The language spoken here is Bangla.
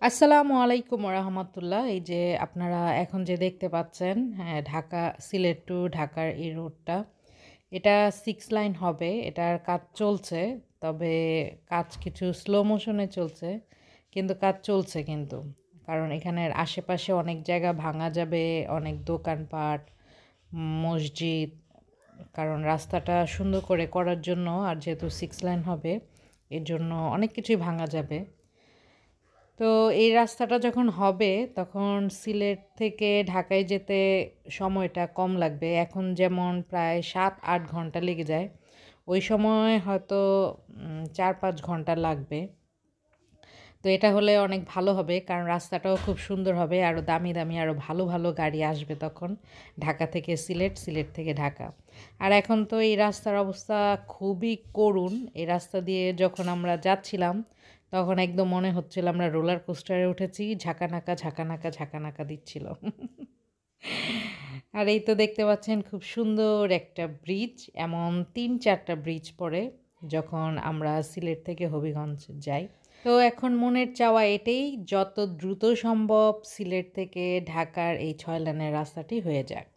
আসসালামু আলাইকুম রাহমাতুল্লাহ। এই যে আপনারা এখন যে দেখতে পাচ্ছেন, হ্যাঁ, ঢাকা সিলেট টু ঢাকার এই রোডটা। এটা 6 লাইন হবে। এটার কাজ চলছে। তবে কাজ কিছু স্লো মোশনে চলছে। কিন্তু কাজ চলছে কিন্তু। কারণ এখানের আশেপাশে অনেক জায়গা ভাঙা যাবে, অনেক দোকানপাট, মসজিদ। কারণ রাস্তাটা সুন্দর করে করার জন্য আর যেহেতু 6 লাইন হবে, এর জন্য অনেক কিছুই ভাঙা যাবে। তো এই রাস্তাটা যখন হবে তখন সিলেট থেকে ঢাকায় যেতে সময়টা কম লাগবে। এখন যেমন প্রায় ৭-৮ ঘন্টা লেগে যায়। ওই সময় হয়তো ৪-৫ ঘন্টা লাগবে। তো এটা হলে অনেক ভালো হবে কারণ রাস্তাটাও খুব সুন্দর হবে। আরও দামি, দামি আরও ভালো, ভালো গাড়ি আসবে তখন ঢাকা থেকে সিলেট, সিলেট থেকে ঢাকা। আর এখন তো এই রাস্তার অবস্থা খুবই করুণ। এই রাস্তা দিয়ে যখন আমরা যাচ্ছিলাম তখন একদম মনে হচ্ছিল আমরা রোলার কোস্টারে উঠেছি। ঝাঁকানাকা, ঝাঁকানাকা, ঝাঁকানাকা দিচ্ছিল। আর এই তো দেখতে পাচ্ছেন খুব সুন্দর একটা ব্রিজ। এমন ৩-৪টা ব্রিজ পড়ে যখন আমরা সিলেট থেকে হবিগঞ্জ যাই। তো এখন মনের চাওয়া এটাই, যত দ্রুত সম্ভব সিলেট থেকে ঢাকার এই ৬ লেনের রাস্তাটি হয়ে যাক।